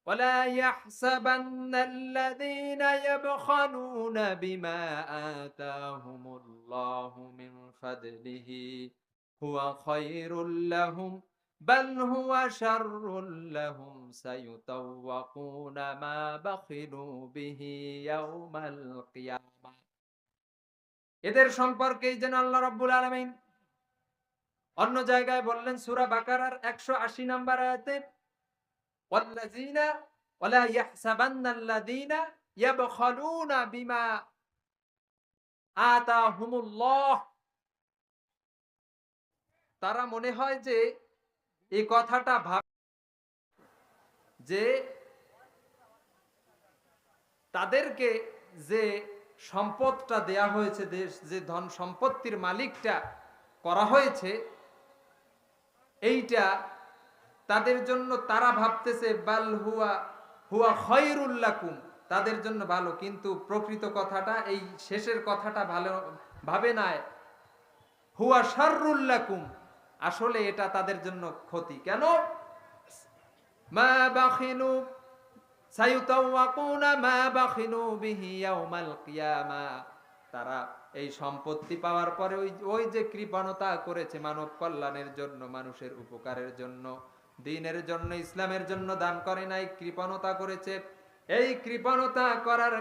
ولا يحسبن الذين يبخلون بما آتاهم الله من فضله هو خير لهم بل هو شر لهم سيطوقون ما بخلوا به يوم القيامة এদের সম্পর্কেই যেন আল্লাহ রাব্বুল আলামিন অন্য জায়গায় বললেন সূরা বাকারার 180 নম্বর আয়াতে ওয়াল্লাযীনা ওয়ালা ইয়াহসাবান্নাল্লাযীনা ইয়াবখালুনা বিমা আতাহুমুল্লাহ তারা মনে হয় যে এই কথাটা যে তাদেরকে যে সম্পদটা দেয়া হয়েছে, যে ধন সম্পত্তির মালিকটা করা হয়েছে, এইটা তাদের জন্য তারা ভাবতেছে বাল হুয়া হুয়া খায়রুল লাকুম, তাদের জন্য ভালো, কিন্তু প্রকৃত কথাটা এই শেষের কথাটা ভালো ভাবে না, হুয়া শাররুল লাকুম, আসলে এটা তাদের জন্য ক্ষতি। কেন? মা বাখিলু সায়ুতাওয়াকুনা মা বাখিলু বিহি ইয়াউমাল কিয়ামা, তারা এই সম্পত্তি পাওয়ার পরে ওই যে কৃপণতা করেছে মানব কল্যাণের জন্য, মানুষের উপকারের জন্য, দ্বীনের জন্য, ইসলামের জন্য দান করে নাই, কৃপণতা করেছে। এই কৃপণতা করার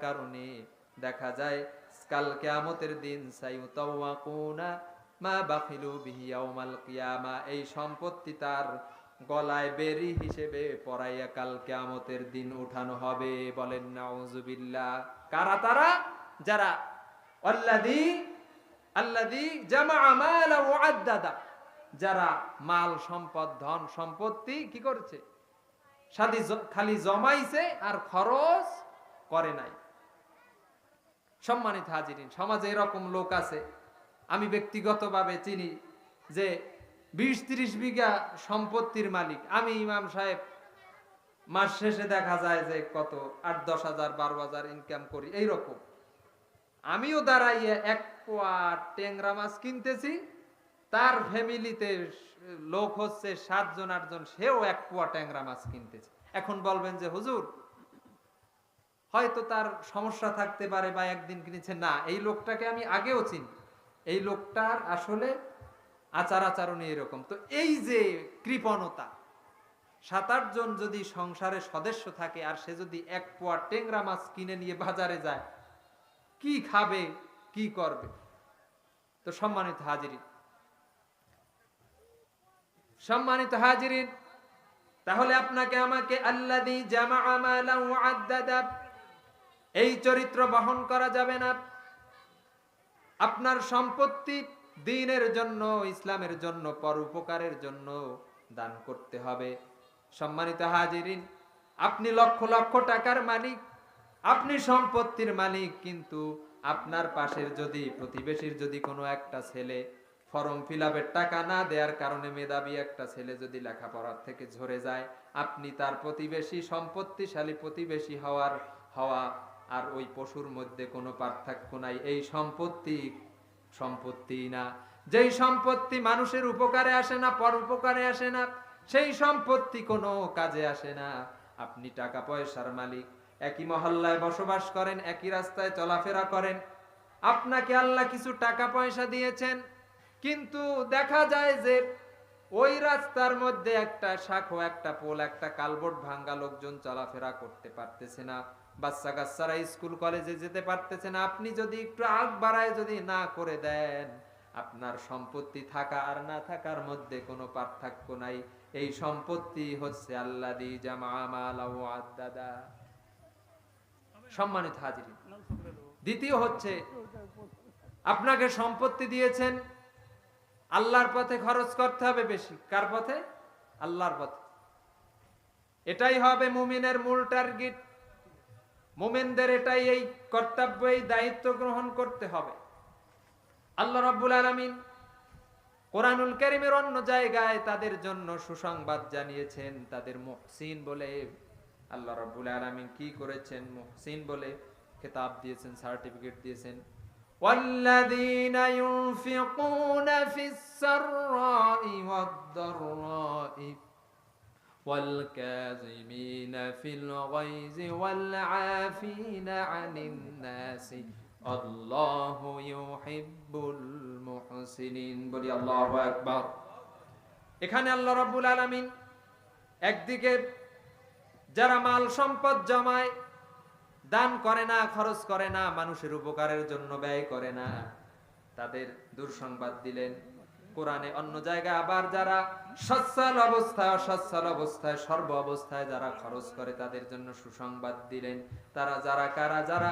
কারণে দেখা যায় কাল কিয়ামতের দিন সায়ুতাওয়াকুনা মা বাখিলু বিহি ইয়াউমাল কিয়ামা, এই সম্পত্তি তার গলায় বেরি হিসেবে পরাইয়া কাল কিয়ামতের দিন উঠানো হবে। বলেন নাউজুবিল্লাহ। কারা তারা? যারা আল্লাযী জামাআ মালা ওয়া আদ্দাদা, যারা মাল সম্পদ ধন সম্পত্তি কি করেছে? খালি জমাইছে আর খরচ করে নাই। সম্মানিত হাজিরিন, সমাজে এরকম লোক আছে, আমি ব্যক্তিগতভাবে চিনি, যে 20-30 বিঘা সম্পত্তির মালিক। আমি ইমাম সাহেব মাস শেষে দেখা যায় যে কত 8-10 হাজার 12 হাজার ইনকাম করি, এইরকম। আমিও দাঁড়াইয়া 1 পোয়া ট্যাংরা মাছ কিনতেছি, তার ফ্যামিলিতে লোক হচ্ছে 7-8 জন, সেও 1 পোয়া ট্যাংরা মাছ কিনতেছে। এখন বলবেন যে হুজুর হয়তো তার সমস্যা থাকতে পারে বা একদিন কিনেছে। না, এই লোকটাকে আমি আগেও চিনি, এই লোকটার আসলে আচার আচরণে এরকম। তো এই যে কৃপণতা, 7-8 জন যদি সংসারে সদস্য থাকে আর সে যদি 1 পোয়া ট্যাংরা মাছ কিনে নিয়ে বাজারে যায়, কি খাবে, কি করবে? তো সম্মানিত হাজিরিন, তাহলে আপনাকে আমাকে আল্লাযী জামাআ মালা ওয়া আদ্দাদা, এই চরিত্র বহন করা যাবে না। আপনার সম্পত্তি দ্বীনের জন্য, ইসলামের জন্য, পরোপকারের জন্য দান করতে হবে। সম্মানিত হাজিরিন, আপনি লক্ষ লক্ষ টাকার মালিক, আপনি সম্পত্তির মালিক, কিন্তু আপনার পাশের যদি প্রতিবেশীর যদি কোনো একটা ছেলে ফর্ম ফিলআপের টাকা না দেওয়ার কারণে মেধাবী একটা ছেলে যদি লেখাপড়ার থেকে ঝরে যায়, আপনি তার প্রতিবেশী, সম্পত্তিশালী প্রতিবেশী হওয়া আর ওই পশুর মধ্যে কোনো পার্থক্য নাই। এই সম্পত্তি না। যেই সম্পত্তি মানুষের উপকারে আসে না, পরোপকারে আসে না, সেই সম্পত্তি কোনো কাজে আসে না। আপনি টাকা পয়সার মালিক, একই মহল্লায় বসবাস করেন, একই রাস্তায় চলাফেরা করেন, আপনাকে আল্লাহ কিছু টাকা পয়সা দিয়েছেন, কিন্তু দেখা যায় যে ওই রাস্তার মধ্যে একটা শাখো, একটা পোল, একটা কালবোর্ড ভাঙ্গা, লোকজন চলাফেরা করতে পারতেছে না, বাচ্চা কাচ্চারা স্কুল কলেজে যেতে পারতেছে না। আপনি যদি একটু আগ বাড়ায় যদি না করে দেন, আপনার সম্পত্তি থাকা আর না থাকার মধ্যে কোনো পার্থক্য নাই। এই সম্পত্তি হচ্ছে আল্লাযী জামাআ মালা ওয়া আদ্দাদা। সম্মানিত হাজিরিন, দ্বিতীয় হচ্ছে আপনাকে সম্পত্তি দিয়েছেন, আল্লাহর পথে খরচ করতে হবে বেশি। কার পথে? আল্লাহর পথে। এটাই হবে মুমিনের মূল টার্গেট। মুমিনদের এটাই, এই কর্তব্য, এই দায়িত্ব গ্রহণ করতে হবে। আল্লাহ রাব্বুল আলামিন কোরআনুল কারীমের অন্য জায়গায় তাদের জন্য সুসংবাদ জানিয়েছেন, তাদের মুহসিন বলে। আল্লাহ রাব্বুল আলামিন কি করেছেন? মুহসিন বলে খেতাব দিয়েছেন, সার্টিফিকেট দিয়েছেন। والذين ينفقون في السراء والضراء والكاظمين في الغيظ والعافين عن الناس الله يحب المحسنين বলি আল্লাহু আকবার। এখানে আল্লাহ রাব্বুল আলামিন একদিকে যারা মাল সম্পদ জমায়, দান করে না, খরচ করে না, মানুষের উপকারের জন্য ব্যয় করে না, তাদের দুঃসংবাদ দিলেন। কোরআনে অন্য জায়গায় আবার যারা সচ্ছল অবস্থায়, অসচ্ছল অবস্থায়, সর্ব অবস্থায় যারা খরচ করে তাদের জন্য সুসংবাদ দিলেন। তারা যারা কারা? যারা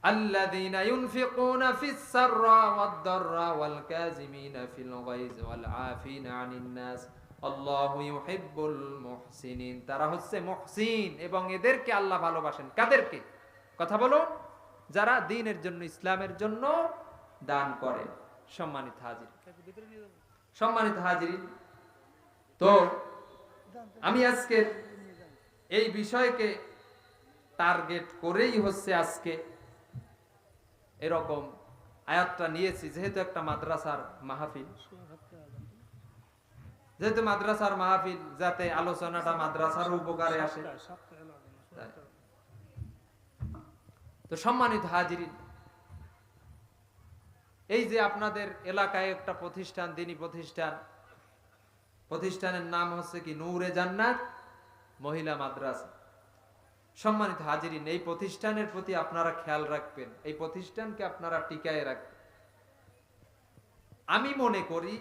আল্লাযীনা ইউনফিকুনা ফিস সাররা ওয়াদ দাররা ওয়াল কাযিমিনা ফিল গায়জ ওয়াল আফিনা আনিন নাস আল্লাহু ইউহিব্বুল মুহসিনিন। তারা হচ্ছে মুহসিন এবং এদেরকে আল্লাহ ভালোবাসেন। কাদেরকে? কথা বলো। যারা দ্বীনের জন্য, ইসলামের জন্য দান করে। সম্মানিত হাজির, সম্মানিত হাজির, তো আমি আজকে এই বিষয়কে টার্গেট করেই হচ্ছে আজকে এরকম আয়াতটা নিয়েছি। যেহেতু একটা মাদ্রাসার মাহফিল, যেহেতু মাদ্রাসার মাহফিল, যাতে আলোচনাটা মাদ্রাসার উপকারে আসে। তো সম্মানিত হাজিরিন, এই যে আপনাদের এলাকায় একটা প্রতিষ্ঠান, দ্বীনী প্রতিষ্ঠান, প্রতিষ্ঠানের নাম হচ্ছে কি নূরে জান্নাত মহিলা মাদ্রাসা। সম্মানিত হাজিরিন, এই প্রতিষ্ঠানের প্রতি আপনারা খেয়াল রাখবেন, এই প্রতিষ্ঠানকে আপনারা টিকায় রাখবেন। আমি মনে করি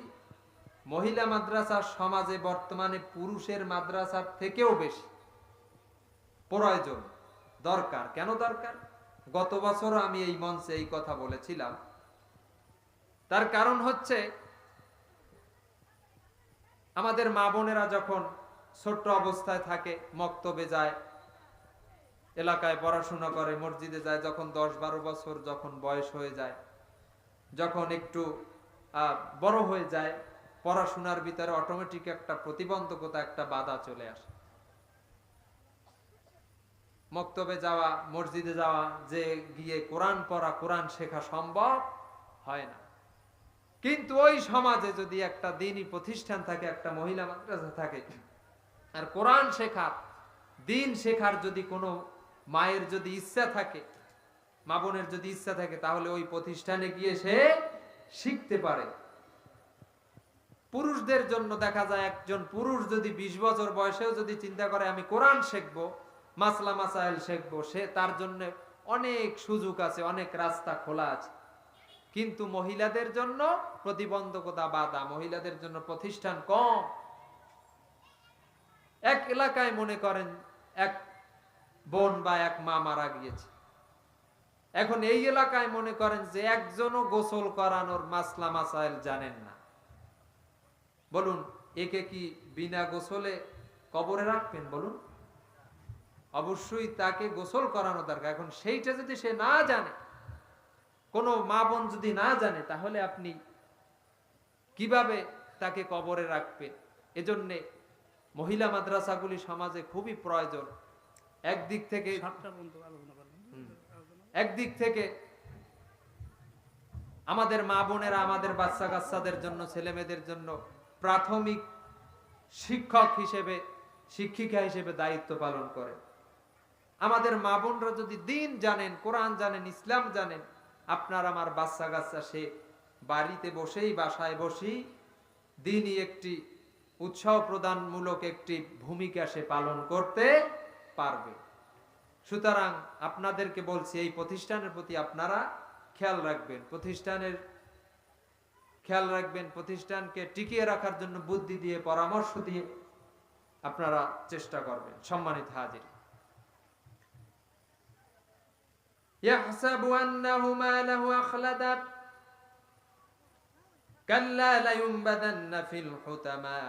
মহিলা মাদ্রাসা সমাজে বর্তমানে পুরুষের মাদ্রাসার থেকেও বেশি প্রয়োজন, দরকার। কেন দরকার? গত বছরও আমি এই মঞ্চে এই কথা বলেছিলাম। তার কারণ হচ্ছে আমাদের মা বোনেরা যখন ছোট্ট অবস্থায় থাকে, মক্তবে যায়, এলাকায় পড়াশোনা করে, মসজিদে যায়, যখন 10-12 বছর যখন বয়স হয়ে যায়, যখন একটু বড় হয়ে যায়, পড়াশোনার ভিতরে অটোমেটিক একটা প্রতিবন্ধকতা, একটা বাধা চলে আসে। মক্তবে যাওয়া, মসজিদে যাওয়া, যে গিয়ে কোরআন পড়া, কোরআন শেখা সম্ভব হয় না। কিন্তু ওই সমাজে যদি একটা দ্বীনী প্রতিষ্ঠান থাকে, একটা মহিলা মাদ্রাসা থাকে, আর কোরআন শেখার, দ্বীন শেখার যদি কোনো মায়ের যদি ইচ্ছা থাকে, মা বোনের যদি ইচ্ছা থাকে, তাহলে ওই প্রতিষ্ঠানে গিয়ে সে শিখতে পারে। পুরুষদের জন্য দেখা যায় একজন পুরুষ যদি 20 বছর বয়সেও যদি চিন্তা করে আমি কোরআন শিখবো, মাসলা মাসাইল শিখবো, সে তার জন্য অনেক সুযোগ আছে, অনেক রাস্তা খোলা আছে। কিন্তু মহিলাদের জন্য প্রতিবন্ধকতা, বাধা, মহিলাদের জন্য প্রতিষ্ঠান কম। এক এলাকায় মনে করেন এক বোন বা এক মা মারা গিয়েছে, এখন এই এলাকায় মনে করেন যে একজনও গোসল করানোর মাসলা মাসাইল জানেন না। বলুন, একে কি বিনা গোসলে কবরে রাখবেন? বলুন, অবশ্যই তাকে গোসল করানো দরকার। এখন সেইটা যদি সে না জানে, কোন মা বোন যদি না জানে, তাহলে আপনি কিভাবে তাকে কবরে রাখবেন? এজন্যে মহিলা মাদ্রাসাগুলি সমাজে খুবই প্রয়োজন। একদিক থেকে আমাদের মা বোনেরা আমাদের বাচ্চা কাচ্চাদের জন্য, ছেলে মেয়েদের জন্য প্রাথমিক শিক্ষক হিসেবে, শিক্ষিকা হিসেবে দায়িত্ব পালন করে। আমাদের মা বোনরা যদি দ্বীন জানেন, কোরআন জানেন, ইসলাম জানেন, আপনার আমার বাচ্চা কাচ্চা সে বাড়িতে বসেই, বাসায় বসেই দ্বীনি একটি উৎসাহ প্রদানমূলক একটি ভূমিকা সে পালন করতে পারবে। সুতরাং আপনাদেরকে বলছি, এই প্রতিষ্ঠানের প্রতি আপনারা খেয়াল রাখবেন, প্রতিষ্ঠানকে টিকিয়ে রাখার জন্য বুদ্ধি দিয়ে, পরামর্শ দিয়ে আপনারা চেষ্টা করবেন। সম্মানিত হাজির, ইয়াহসাবু আন্নাহু মালাহু আখলাদা কাল্লা লায়ুমবাদান্না ফিল হুতামা।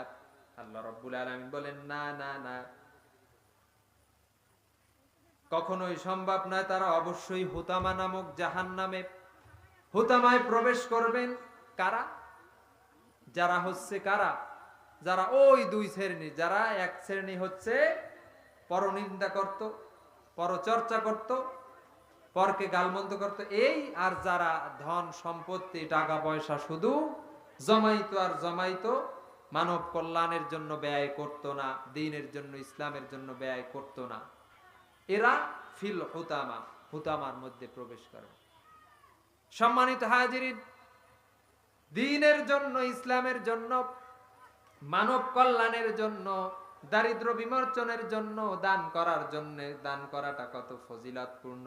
আল্লাহ রাব্বুল আলামিন বলেন, না না না, কখনোই সম্ভব নয়। তারা অবশ্যই হুতামা নামক জাহান্নামে, হুতামায় প্রবেশ করবেন। কারা? যারা হচ্ছে কারা? যারা ওই দুই শ্রেণী। যারা এক শ্রেণী হচ্ছে পরনিন্দা করত, পরচর্চা করত, পরকে গালমন্দ করত, এই। আর যারা ধন সম্পত্তি, টাকা পয়সা শুধু জমাইতো আর জমাইতো, মানব কল্যাণের জন্য ব্যয় করত না, দ্বীনের জন্য, ইসলামের জন্য ব্যয় করত না, এরা ফিল হুতামা, হুতামার মধ্যে প্রবেশ করে। সম্মানিত হাজিরিন, দ্বীনের জন্য, ইসলামের জন্য, মানব কল্যাণের জন্য, দারিদ্র বিমোচনের জন্য দান করার জন্য, দান করাটা কত ফজিলতপূর্ণ।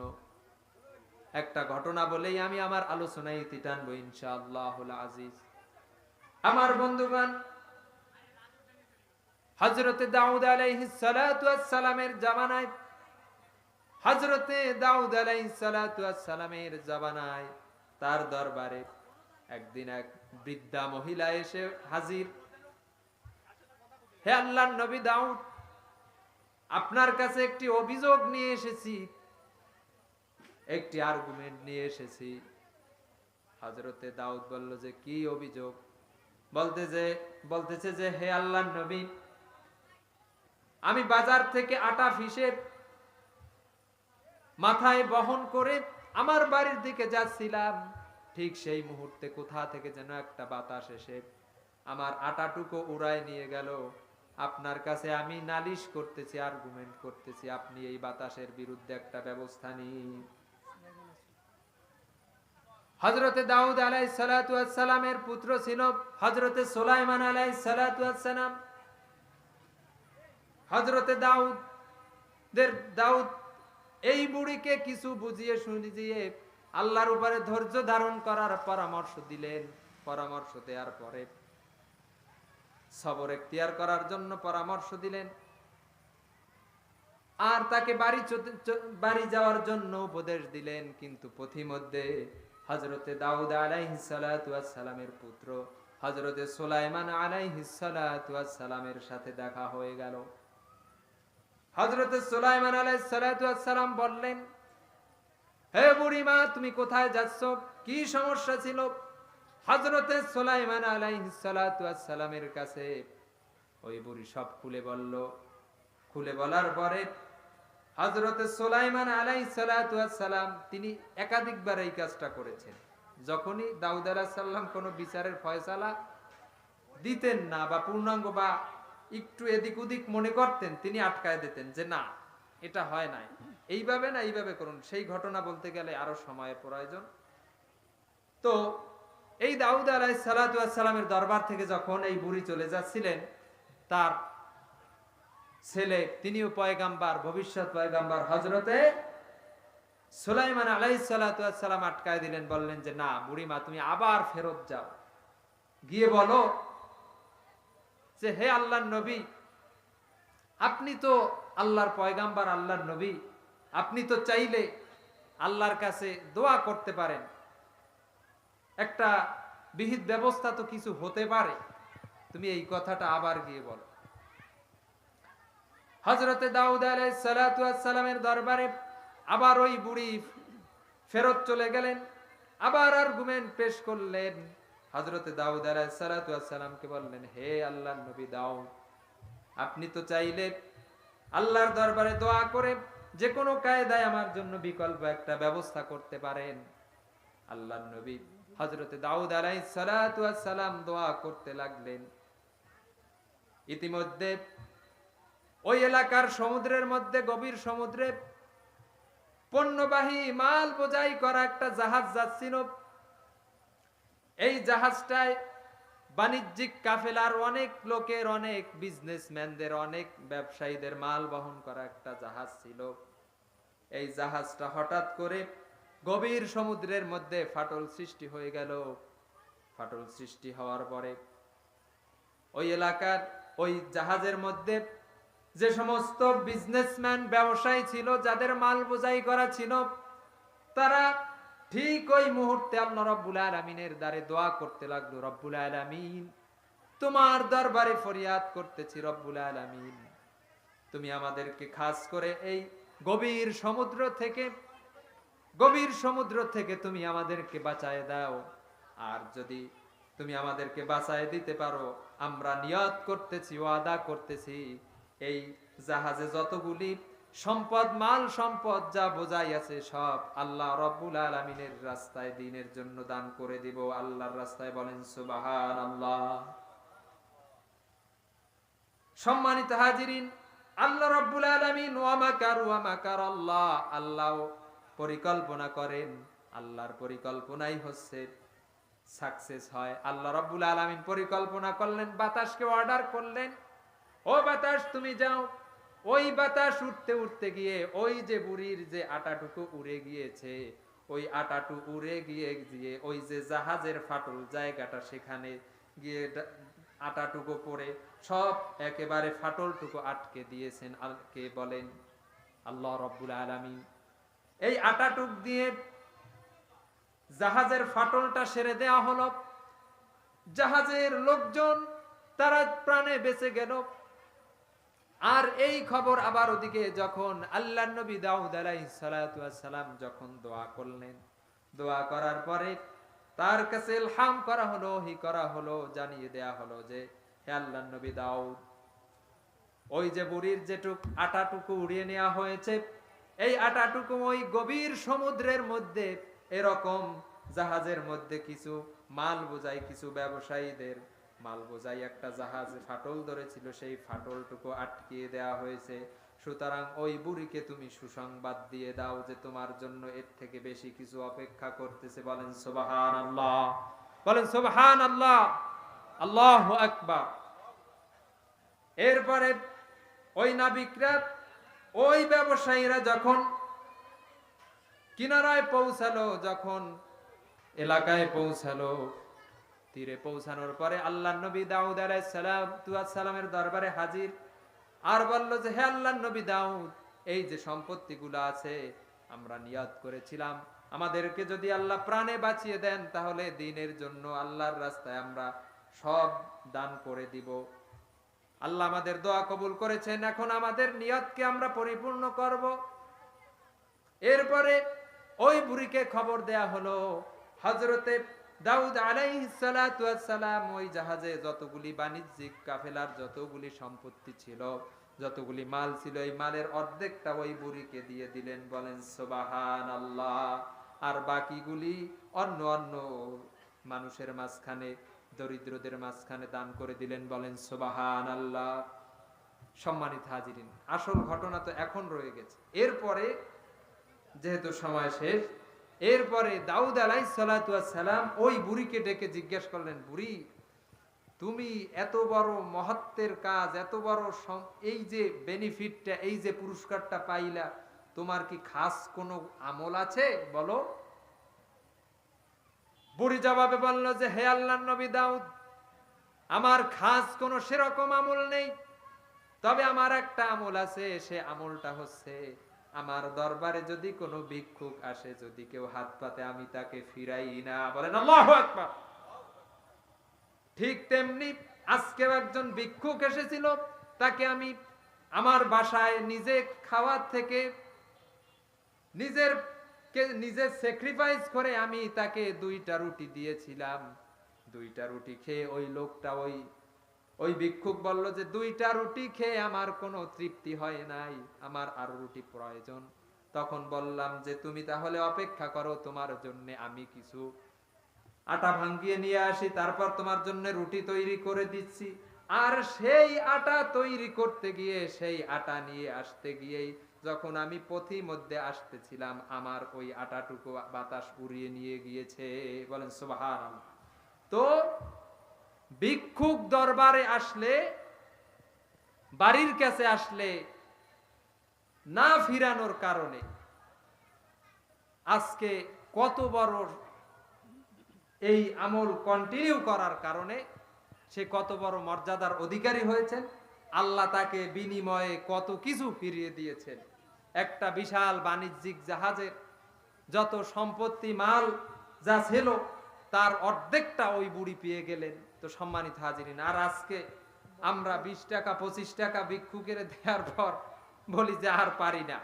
একটা ঘটনা বলেই আমি আমার আলোচনায় ইতি টানবো ইনশাআল্লাহুল আজিজ। আমার বন্ধুগণ, হযরতে দাউদ আলাইহিস সালাতু ওয়াস সালামের জামানায়, হযরতে দাউদ আলাইহিস সালাতু ওয়াস সালামের জামানায় তার দরবারে একদিন এক বৃদ্ধা মহিলা এসে হাজির। হে আল্লাহর নবী দাউদ, আপনার কাছে একটি অভিযোগ নিয়ে এসেছি, একটি আর্গুমেন্ট নিয়ে এসেছি। হযরতে দাউদ বলল যে কি অভিযোগ? বলতেছে যে হে আল্লাহর নবী, আমি বাজার থেকে আটা ফিসে মাথায় বহন করে আমার বাড়ির দিকে যাচ্ছিলাম, ঠিক সেই মুহূর্তে কোথা থেকে যেন একটা বাতাস এসে আমার আটাটুকু উড়ায় নিয়ে গেল। আপনার কাছে আমি নালিশ করতেছি, আর্গুমেন্ট করতেছি, আপনি এই বাতাসের বিরুদ্ধে একটা ব্যবস্থা নিন। হযরতে দাউদ আলাইহিস সালাতু ওয়াস সালামের পুত্র ছিল হযরতে সুলাইমান আলাইহিস সালাতু ওয়াস সালাম। হযরতে দাউদ এই বুড়িকে কিছু বুঝিয়ে শুনিয়ে আল্লাহর উপরে ধৈর্য ধারণ করার পরামর্শ দিলেন। পরামর্শ দেওয়ার পরে সবর এখতিয়ার করার জন্য পরামর্শ দিলেন, আর তাকে বাড়ি যাওয়ার জন্য উপদেশ দিলেন। কিন্তু পথিমধ্যে হযরতে দাউদ আলাইহিস সালাতু ওয়াস সালামের পুত্র হযরতে সুলাইমান আলাইহিস সালাতু ওয়াস সালামের সাথে দেখা হয়ে গেল। হযরতে সুলাইমান আলাইহিস সালাতু ওয়াস সালাম বললেন, হে বুড়িমা, তুমি কোথায় যাচ্ছ? কি সমস্যা ছিল? হযরতে সুলাইমান আলাইহিস সালাতু ওয়াস সালামের কাছে ওই বুড়ি সব খুলে বলল। খুলে বলার পরে হযরতে সুলাইমান আলাইহিস সালাতু ওয়াস সালাম তিনি একাধিকবার এই কাজটা করেছেন। যখনই দাউদ আলাইহিস সালাম কোনো বিচারের ফয়সালা দিতেন না বা পূর্ণাঙ্গ বা একটু এদিক ওদিক মনে করতেন, তিনি আটকায় দিতেন যে না, এটা হয় নাই, এইভাবে না এইভাবে করুন। সেই ঘটনা বলতে গেলে আরো সময়ের প্রয়োজন। তো এই দাউদ আলাইহিস সালাতু ওয়াস সালামের দরবার থেকে যখন এই বুড়ি চলে যাচ্ছিলেন, তার ছেলে, তিনিও পয়গাম্বার, ভবিষ্যৎ পয়গাম্বার হযরতে সুলাইমান আলাইহিস সালাতু ওয়াস সালাম আটকায় দিলেন। বললেন যে না বুড়িমা, তুমি আবার ফেরত যাও, গিয়ে বলো যে হে আল্লাহর নবী, আপনি তো আল্লাহর পয়গাম্বার, আল্লাহর নবী, আপনি তো চাইলে আল্লাহর কাছে দোয়া করতে পারেন, একটা বিহিত ব্যবস্থা তো কিছু হতে পারে, তুমি এই কথাটা আবার গিয়ে বলো। হযরতে দাউদ আলাইহিস সালাতু ওয়াস সালামের দরবারে আবার ওই বুড়ি ফেরত চলে গেলেন, আবার আর্গুমেন্ট পেশ করলেন। হযরতে দাউদ আলাইহিস সালাতু ওয়াস সালামকে বললেন, হে আল্লাহর নবী দাউদ, আপনি তো চাইলে আল্লাহর দরবারে দোয়া করে যে কোনো কায়দায় আমার জন্য বিকল্প একটা ব্যবস্থা করতে পারেন। আল্লাহর নবী হযরতে দাউদ আলাইহিস সালাতু ওয়াস সালাম দোয়া করতে লাগলেন। ইতিমধ্যে ওই এলাকার সমুদ্রের মধ্যে, গভীর সমুদ্রে পণ্যবাহী মাল বোঝাই করা একটা জাহাজ যাচ্ছিল। এই জাহাজটায় বাণিজ্যিক কাফেলার অনেক লোকের, অনেক বিজনেসম্যানদের, অনেক ব্যবসায়ীদের মাল বহন করা একটা জাহাজ ছিল। এই জাহাজটা হঠাৎ করে গভীর সমুদ্রের মধ্যে ফাটল সৃষ্টি হয়ে গেল। ফাটল সৃষ্টি হওয়ার পরে ওই এলাকার, ওই জাহাজের মধ্যে যে সমস্ত বিজনেসম্যান, ব্যবসায়ী ছিল, যাদের মাল বোঝাই করা ছিল, তারা ঠিক ওই মুহূর্তে আল্লাহ রাব্বুল আলামিনের দ্বারে দোয়া করতে লাগলো, রব্বুল আলামিন, তোমার দরবারে ফরিয়াদ করতেছি, রব্বুল আলামিন, তুমি আমাদেরকে খাস করে এই গভীর সমুদ্র থেকে তুমি আমাদেরকে বাঁচায় দাও। আর যদি তুমি আমাদেরকে বাঁচায় দিতে পারো, আমরা নিয়ত করতেছি, ওয়াদা করতেছি, এই জাহাজে যতগুলি সম্পদ, মাল সম্পদ যা বোঝাই আছে, সব আল্লাহ রাব্বুল আলামিনের রাস্তায়, দ্বীনের জন্য দান করে দিব। আল্লাহর রাস্তায় বলেন সুবহানাল্লাহ। সম্মানিত হাজিরিন, আল্লাহ রাব্বুল আলামিন ওয়া মাকারু ওয়া মাকারাল্লাহ, আল্লাহ পরিকল্পনা করেন, আল্লাহর পরিকল্পনাই হচ্ছে সাকসেস হয়। আল্লাহ রাব্বুল আলামিন পরিকল্পনা করলেন, বাতাসকে অর্ডার করলেন, ও বাতাস তুমি যাও। ওই বাতাস উঠতে উঠতে গিয়ে ওই যে বুড়ির যে আটাটুকু উড়ে গিয়েছে, ওই আটাটু উড়ে গিয়ে গিয়ে ওই যে জাহাজের ফাটল জায়গাটা, সেখানে গিয়ে আটাটুকু পড়ে সব একেবারে ফাটলটুকু আটকে দিয়েছেন। কে বলেন? আল্লাহ রাব্বুল আলামিন। এই আটাটুক দিয়ে জাহাজের ফাটলটা সেরে দেওয়া হলো। জাহাজের লোকজন তারা প্রাণে বেঁচে গেল। আর এই খবর আবার ওদিকে যখন আল্লাহর নবী দাউদ আলাইহিস সালাতু ওয়াস সালাম যখন দোয়া করলেন, দোয়া করার পরে তার কাছে ইলহাম করা হলো, ওহী করা হলো, জানিয়ে দেয়া হলো যে হে আল্লাহর নবী দাউদ, ওই যে বুড়ির যেটুক আটাটুকু উড়িয়ে নেওয়া হয়েছে, এই আটাটুকু ওই গভীর সমুদ্রের মধ্যে এরকম জাহাজের মধ্যে কিছু মাল বোঝাই, কিছু ব্যবসায়ীদের মাল বোঝাই একটা জাহাজ ফাটল ধরেছিল, সেই ফাটলটুকু আটকিয়ে দেওয়া হয়েছে। সুতরাং ওই বুড়িকে তুমি সুসংবাদ দিয়ে দাও যে তোমার জন্য এর থেকে বেশি কিছু অপেক্ষা করতেছে। বলেন সুবহানাল্লাহ, বলেন সুবহানাল্লাহ, আল্লাহু আকবার। এরপরে ওই নাবিকরা, ওই ব্যবসায়ীরা যখন কিনারায় পৌঁছালো, যখন এলাকায় পৌঁছালো, তীরে পৌঁছানোর পরে আল্লাহর নবী দাউদ আলাইহিস সালামের দরবারে হাজির। আর বলল যে হে আল্লাহর নবী দাউদ, এই যে সম্পত্তিগুলো আছে আমরা নিয়ত করেছিলাম, আমাদেরকে যদি আল্লাহ প্রাণে বাঁচিয়ে দেন তাহলে দ্বীনের জন্য আল্লাহর রাস্তায় আমরা সব দান করে দিব। আল্লাহ আমাদের দোয়া কবুল করেছেন, এখন আমাদের নিয়তকে আমরা পরিপূর্ণ করব। এরপরে ওই বুড়িকে খবর দেয়া হলো, হযরতে দাউদ আলাইহিস সালাতু ওয়াস সালাম ওই জাহাজে যতগুলি বাণিজ্যিক কাফেলার যতগুলি সম্পত্তি ছিল, যতগুলি মাল ছিল, এই মালের অর্ধেকটা ওই বুড়িকে দিয়ে দিলেন। বলেন সুবহানাল্লাহ। আর বাকিগুলি অন্য অন্য মানুষের মাঝখানে, দরিদ্রদের মাঝখানে দান করে দিলেন। বলেন সুবহানাল্লাহ। সম্মানিত হাজিরিন, আসল ঘটনা তো এখন রয়ে গেছে। এরপরে যেহেতু সময় শেষ, এরপরে দাউদ আলাইহিস সালাতু ওয়াস সালাম ওই বুড়িকে ডেকে জিজ্ঞেস করলেন, বুড়ি তুমি এত বড় মহত্বের কাজ, এত বড় এই যে বেনিফিটটা, এই যে পুরস্কারটা পাইলা, তোমার কি খাস কোনো আমল আছে বলো? বুড়ি জবাবে বলল যে হে আল্লাহর নবী দাউদ, আমার খাস কোনো সেরকম আমল নেই, তবে আমার একটা আমল আছে। সে আমলটা হচ্ছে আমার দরবারে যদি কোনো ভিক্ষুক আসে, যদি কেউ হাত পাতে আমি তাকে ফিরাই না। বলেন আল্লাহু আকবার। ঠিক তেমনি আজকেও একজন ভিক্ষুক এসেছিল, তাকে আমি আমার বাসায় নিজে খাওয়ার থেকে নিজে স্যাক্রিফাইস করে আমি তাকে 2টা রুটি দিয়েছিলাম। 2টা রুটি খেয়ে ওই লোকটা, ওই ভিক্ষুক বলল যে 2টা রুটি খেয়ে আমার কোনো তৃপ্তি হয় নাই, আমার আরো রুটি প্রয়োজন। তখন বললাম যে তুমি তাহলে অপেক্ষা করো, তোমার জন্য আমি কিছু আটা ভাঙিয়ে নিয়ে আসি, তারপর তোমার জন্য রুটি তৈরি করে দিচ্ছি। আর সেই আটা তৈরি করতে গিয়ে, সেই আটা নিয়ে আসতে গিয়েই যখন আমি পথি মধ্যে আসতেছিলাম, আমার ওই আটাটুকু বাতাস উড়িয়ে নিয়ে গিয়েছে। বলেন সুবহানাল্লাহ। তো ভিক্ষুক দরবারে আসলে, বাড়ির কাছে আসলে না ফিরানোর কারণে আজকে কত বড় এই আমল কন্টিনিউ করার কারণে সে কত বড় মর্যাদার অধিকারী হয়েছেন। আল্লাহ তাকে বিনিময়ে কত কিছু ফিরিয়ে দিয়েছেন। একটা বিশাল বাণিজ্যিক জাহাজের যত সম্পত্তি মাল যা ছিল, তার অর্ধেকটা ওই বুড়ি পেয়ে গেলেন। তো সম্মানিত হাজিরিন, আর আজকে আমরা 20 টাকা 25 টাকা ভিক্ষুকের দেওয়ার পর বলি যে আর পারি না।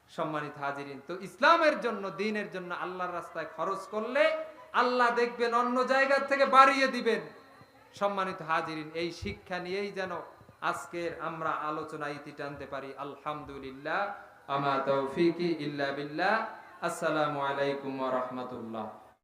সম্মানিত হাজিরিন, তো ইসলামের জন্য, দ্বীনের জন্য আল্লাহর রাস্তায় খরচ করলে আল্লাহ দেখবেন অন্য জায়গা থেকে বাড়িয়ে দিবেন। সম্মানিত হাজিরিন, এই শিক্ষা নিয়েই যেন আজকের আমরা আলোচনা ইতি টানতে পারি। আলহামদুলিল্লাহ, আমা তৌফিকি ইল্লা বিল্লাহ। আসসালামু আলাইকুম ওয়া রাহমাতুল্লাহ।